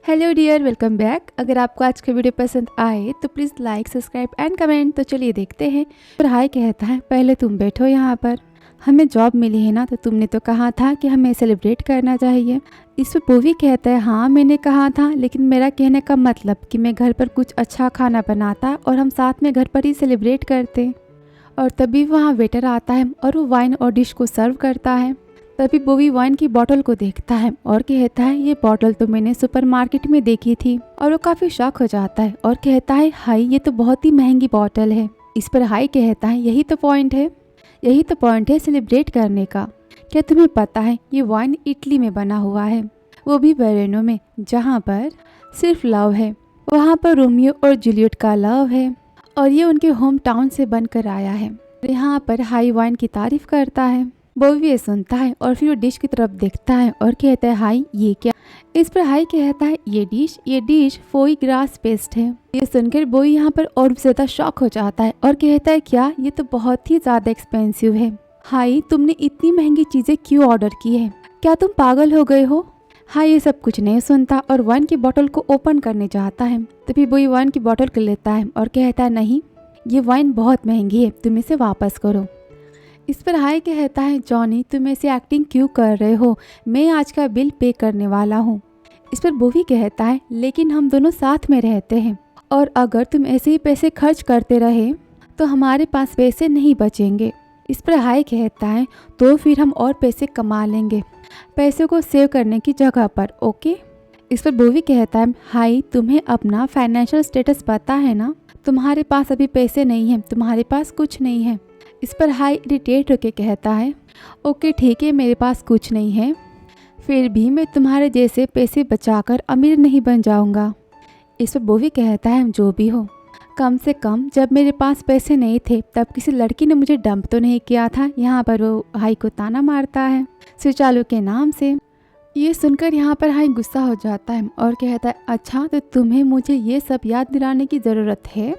Hello dear, welcome back. अगर आपको आज का वीडियो पसंद आए तो please like, subscribe and comment. तो चलिए देखते हैं। और हाय कहता है, पहले तुम बैठो यहाँ पर, हमें जॉब मिली है ना, तो तुमने तो कहा था कि हमें सेलिब्रेट करना चाहिए। इस पर बोवी कहता है, हाँ मैंने कहा था, लेकिन मेरा कहने का मतलब कि मैं घर पर कुछ अच्छा खाना बनाता और हम साथ में घर पर ही सेलिब्रेट करते। और तभी वहाँ वेटर आता है और वो वाइन और डिश को सर्व करता है। तभी बोवी वाइन की बोतल को देखता है और कहता है, ये बोतल तो मैंने सुपरमार्केट में देखी थी। और वो काफ़ी शॉक हो जाता है और कहता है, हाय ये तो बहुत ही महंगी बोतल है। इस पर हाय कहता है, यही तो पॉइंट है सेलिब्रेट करने का। क्या तुम्हें पता है ये वाइन इटली में बना हुआ है, वो भी वेरोना में, जहाँ पर सिर्फ लव है। वहाँ पर रोमियो और जूलियट का लव है और ये उनके होम टाउन से बनकर आया है। यहाँ पर हाई वाइन की तारीफ करता है। बोवी ये सुनता है और फिर वो डिश की तरफ देखता है और कहता है, हाई ये क्या। इस पर हाई कहता है, ये डिश फोई ग्रास पेस्ट है। ये सुनकर बोवी यहाँ पर और भी ज्यादा शॉक हो जाता है और कहता है, क्या ये तो बहुत ही ज्यादा एक्सपेंसिव है। हाई तुमने इतनी महंगी चीजें क्यों ऑर्डर की है, क्या तुम पागल हो गए हो। हाई ये सब कुछ नहीं सुनता और वाइन की बोतल को ओपन करने चाहता है। तभी बोवी वाइन की बोतल को लेता है और कहता है, नहीं ये वाइन बहुत महंगी है, तुम इसे वापस करो। इस पर हाई कहता है, जॉनी तुम ऐसे एक्टिंग क्यों कर रहे हो, मैं आज का बिल पे करने वाला हूँ। इस पर बोवी कहता है, लेकिन हम दोनों साथ में रहते हैं और अगर तुम ऐसे ही पैसे खर्च करते रहे तो हमारे पास पैसे नहीं बचेंगे। इस पर हाई कहता है, तो फिर हम और पैसे कमा लेंगे, पैसे को सेव करने की जगह पर, ओके। इस पर बोवी कहता है, हाई तुम्हें अपना फाइनेंशियल स्टेटस पता है ना, तुम्हारे पास अभी पैसे नहीं हैं, तुम्हारे पास कुछ नहीं है। इस पर हाई इरिटेट होकर कहता है, ओके ठीक है मेरे पास कुछ नहीं है, फिर भी मैं तुम्हारे जैसे पैसे बचाकर अमीर नहीं बन जाऊंगा। इस पर बोवी कहता है, जो भी हो, कम से कम जब मेरे पास पैसे नहीं थे तब किसी लड़की ने मुझे डंप तो नहीं किया था। यहाँ पर वो हाई को ताना मारता है स्विचालू के नाम से। ये सुनकर यहाँ पर हाई गुस्सा हो जाता है और कहता है, अच्छा तो तुम्हें मुझे ये सब याद दिलाने की ज़रूरत है,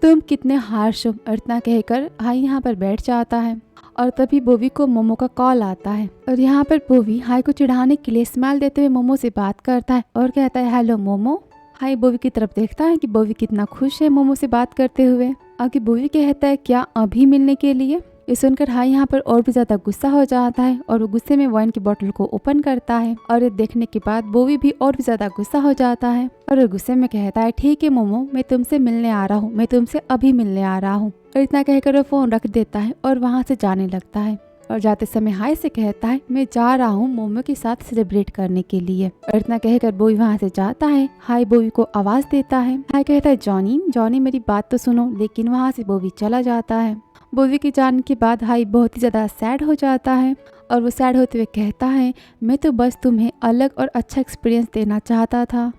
तुम कितने हार्श हो। और इतना कहकर हाई यहाँ पर बैठ जाता है। और तभी बोवी को मोमो का कॉल आता है और यहाँ पर बोवी हाई को चिढ़ाने के लिए स्माइल देते हुए मोमो से बात करता है और कहता है, हेलो मोमो। हाई बोवी की तरफ देखता है कि बोवी कितना खुश है मोमो से बात करते हुए। आगे बोवी कहता है, क्या अभी मिलने के लिए। ये सुनकर हाई यहाँ पर और भी ज़्यादा गुस्सा हो जाता है और वो गुस्से में वाइन की बोतल को ओपन करता है। और ये देखने के बाद बोवी भी और भी ज़्यादा गुस्सा हो जाता है और वो गुस्से में कहता है, ठीक है मोमो, मैं तुमसे मिलने आ रहा हूँ, मैं तुमसे अभी मिलने आ रहा हूँ। और इतना कहकर वो फ़ोन रख देता है और वहाँ से जाने लगता है। और जाते समय हाई से कहता है, मैं जा रहा हूँ मोमो के साथ सेलिब्रेट करने के लिए। और इतना कहकर बोवी वहाँ से जाता है। हाई बोवी को आवाज़ देता है। हाई कहता है, जॉनी मेरी बात तो सुनो। लेकिन वहाँ से बोवी चला जाता है। बोवी के जाने के बाद हाई बहुत ही ज़्यादा सैड हो जाता है और वो सैड होते हुए कहता है, मैं तो बस तुम्हें अलग और अच्छा एक्सपीरियंस देना चाहता था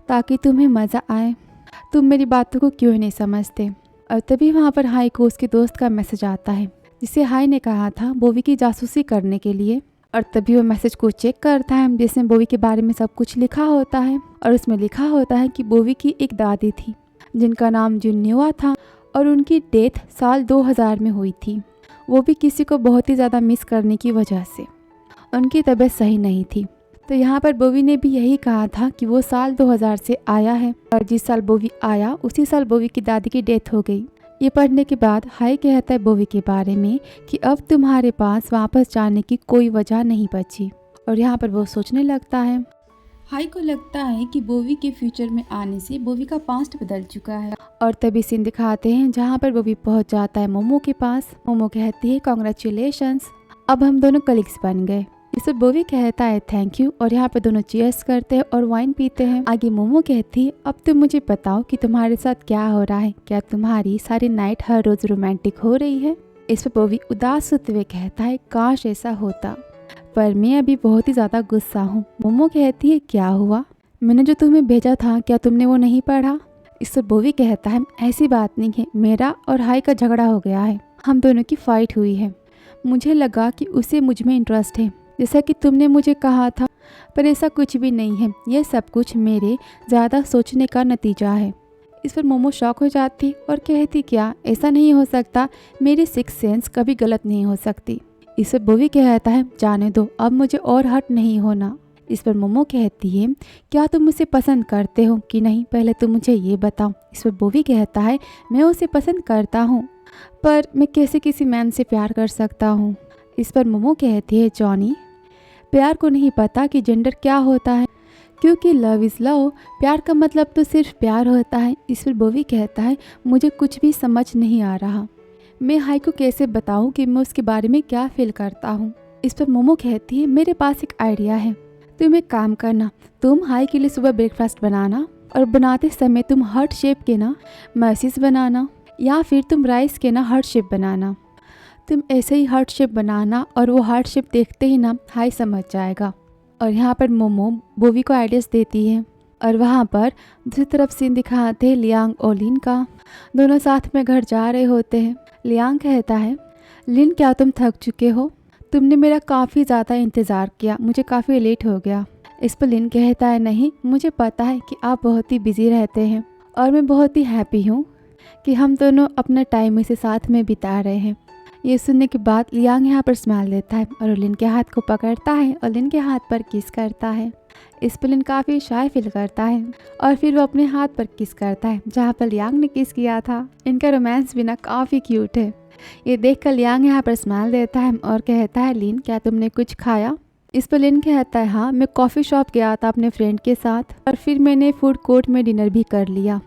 ताकि तुम्हें मज़ा आए, तुम मेरी बातों को क्यों नहीं समझते। और तभी वहाँ पर हाई को उसके दोस्त का मैसेज आता है जिसे हाई ने कहा था बोवी की जासूसी करने के लिए। और तभी वो मैसेज को चेक करता है जिसमें बोवी के बारे में सब कुछ लिखा होता है। और उसमें लिखा होता है कि बोवी की एक दादी थी जिनका नाम जुन्युआ था और उनकी डेथ साल 2000 में हुई थी, वो भी किसी को बहुत ही ज़्यादा मिस करने की वजह से। उनकी तबीयत सही नहीं थी। तो यहाँ पर बोवी ने भी यही कहा था कि वो साल 2000 से आया है और जिस साल बोवी आया उसी साल बोवी की दादी की डेथ हो गई। ये पढ़ने के बाद हाई कहता है बोवी के बारे में कि अब तुम्हारे पास वापस जाने की कोई वजह नहीं बची। और यहाँ पर वो सोचने लगता है। हाई को लगता है कि बोवी के फ्यूचर में आने से बोवी का पास्ट बदल चुका है। और तभी सीन दिखाते हैं जहाँ पर बोवी पहुँच जाता है मोमो के पास। मोमो कहती है, कॉन्ग्रेचुलेशंस, अब हम दोनों कलीग्स बन गए। इस पर बोवी कहता है, थैंक यू। और यहाँ पर दोनों चीयर्स करते हैं और वाइन पीते हैं। आगे मोमो कहती है, अब तुम मुझे बताओ कि तुम्हारे साथ क्या हो रहा है, क्या तुम्हारी सारी नाइट हर रोज रोमांटिक हो रही है। इस पर बोवी उदास होते हुए कहता है, काश ऐसा होता, पर मैं अभी बहुत ही ज़्यादा गुस्सा हूँ। मोमो कहती है, क्या हुआ, मैंने जो तुम्हें भेजा था क्या तुमने वो नहीं पढ़ा। इस पर बोवी कहता है, ऐसी बात नहीं है, मेरा और हाई का झगड़ा हो गया है, हम दोनों की फाइट हुई है। मुझे लगा कि उसे मुझ में इंटरेस्ट है जैसा कि तुमने मुझे कहा था, पर ऐसा कुछ भी नहीं है, यह सब कुछ मेरे ज़्यादा सोचने का नतीजा है। इस पर मोमो शॉक हो जाती और कहती, क्या ऐसा नहीं हो सकता, मेरी सिक्स सेंस कभी गलत नहीं हो सकती। इस पर बोवी कहता है, जाने दो, अब मुझे और हर्ट नहीं होना। इस पर मोमो कहती है क्या तुम उसे पसंद करते हो कि नहीं, पहले तुम मुझे ये बताओ। इस पर बोवी कहता है मैं उसे पसंद करता हूँ, पर मैं कैसे किसी मैन से प्यार कर सकता हूँ। इस पर मोमो कहती है जॉनी प्यार को नहीं पता कि जेंडर क्या होता है, क्योंकि लव इज़ लव, प्यार का मतलब तो सिर्फ प्यार होता है। इस पर बोवी कहता है मुझे कुछ भी समझ नहीं आ रहा, मैं हाई को कैसे बताऊं कि मैं उसके बारे में क्या फील करता हूं। इस पर मोमो कहती है मेरे पास एक आइडिया है, तुम एक काम करना, तुम हाई के लिए सुबह ब्रेकफास्ट बनाना और बनाते समय तुम हार्ट शेप के ना मैसेज बनाना, या फिर तुम राइस के ना हार्ट शेप बनाना। तुम ऐसे ही हार्ट शेप बनाना और वो हार्ट शेप देखते ही ना हाई समझ जाएगा। और यहाँ पर मोमो बोवी को आइडियाज़ देती है और वहाँ पर दूसरी तरफ सीन दिखाते हैं लियांग और लिन का। दोनों साथ में घर जा रहे होते हैं। लियांग कहता है लिन क्या तुम थक चुके हो, तुमने मेरा काफ़ी ज़्यादा इंतज़ार किया, मुझे काफ़ी लेट हो गया। इस पर लिन कहता है नहीं, मुझे पता है कि आप बहुत ही बिजी रहते हैं और मैं बहुत ही हैप्पी हूँ कि हम दोनों अपना टाइम इसे साथ में बिता रहे हैं। ये सुनने के बाद लियांग यहाँ पर स्माइल देता है और लिन के हाथ को पकड़ता है और लिन के हाथ पर किस करता है। इस पर लिन काफ़ी शाय फील करता है और फिर वो अपने हाथ पर किस करता है जहाँ पर लियांग ने किस किया था। इनका रोमांस भी ना काफ़ी क्यूट है। ये देखकर लियांग यहाँ पर स्माइल देता है और कहता है लिन क्या तुमने कुछ खाया। इस पर लिन कहता है हाँ, मैं कॉफ़ी शॉप गया था अपने फ्रेंड के साथ और फिर मैंने फूड कोर्ट में डिनर भी कर लिया।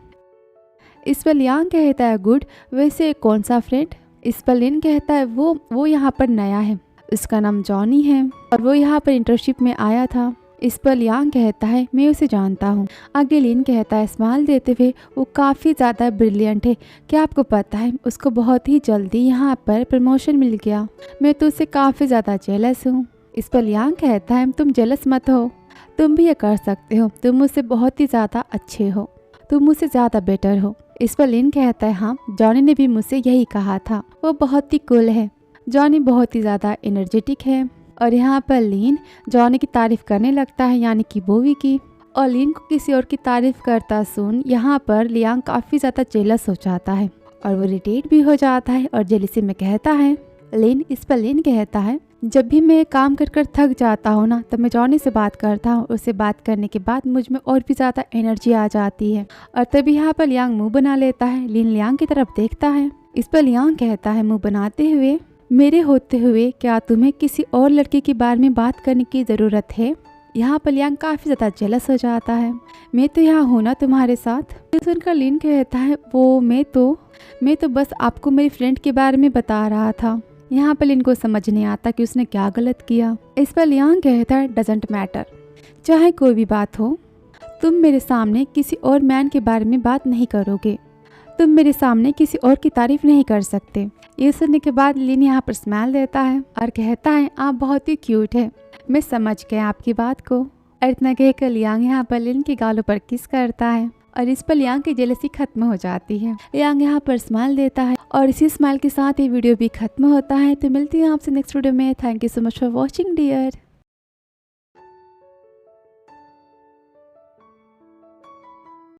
इस पर लियांग कहता है गुड, वैसे कौन सा फ्रेंड। इस पर लिन कहता है वो यहाँ पर नया है, उसका नाम जॉनी है और वो यहाँ पर इंटर्नशिप में आया था। इस पर लियांग कहता है मैं उसे जानता हूँ। आगे लिन कहता है स्माइल देते हुए वो काफ़ी ज़्यादा ब्रिलियंट है, क्या आपको पता है उसको बहुत ही जल्दी यहाँ पर प्रमोशन मिल गया, मैं तो उससे काफ़ी ज़्यादा जेलस हूँ। इस पर लियांग कहता है तुम जेलस मत हो, तुम भी ये कर सकते हो, तुम मुझसे बहुत ही ज़्यादा अच्छे हो, तुम मुझसे ज़्यादा बेटर हो। इस पर लिन कहता है हाँ, जॉनी ने भी मुझसे यही कहा था, वो बहुत ही कूल है, जॉनी बहुत ही ज़्यादा एनर्जेटिक है। और यहाँ पर लिन जॉनी की तारीफ़ करने लगता है, यानी कि बोवी की। और लिन को किसी और की तारीफ़ करता सुन यहाँ पर लियांग काफ़ी ज़्यादा जेलस हो जाता है और वो इरिटेट भी हो जाता है और जेलसी में कहता है लिन। इस पर लिन कहता है जब भी मैं काम कर कर थक जाता हूँ ना, तब मैं जॉनी से बात करता हूँ, उससे बात करने के बाद मुझ में और भी ज़्यादा एनर्जी आ जाती है। और तभी यहाँ पर लियांग मुंह बना लेता है। लिन लियांग की तरफ देखता है। इस पर लियांग कहता है मुंह बनाते हुए मेरे होते हुए क्या तुम्हें किसी और लड़के के बारे में बात करने की ज़रूरत है। यहाँ पर लियांग काफ़ी ज़्यादा जेलस हो जाता है। मैं तो यहाँ हूँ ना तुम्हारे साथ। ये सुनकर लिन कहता है वो मैं तो बस आपको मेरी फ्रेंड के बारे में बता रहा था। यहाँ पर लिन को समझ नहीं आता कि उसने क्या गलत किया। इस पर लियांग कहता है डजेंट मैटर, चाहे कोई भी बात हो, तुम मेरे सामने किसी और मैन के बारे में बात नहीं करोगे, तुम मेरे सामने किसी और की तारीफ नहीं कर सकते। ये सुनने के बाद लिन यहाँ पर स्माइल देता है और कहता है आप बहुत ही क्यूट है, मैं समझ गया आपकी बात को। और इतना कहकर लियांग यहाँ पर लिन के गालों पर किस करता है और इस पर लियांग की जेलसी खत्म हो जाती है। लियांग यहाँ पर स्माइल देता है और इसी स्माइल के साथ ये वीडियो भी खत्म होता है। तो मिलती है आपसे नेक्स्ट वीडियो में। Thank you so much for watching dear.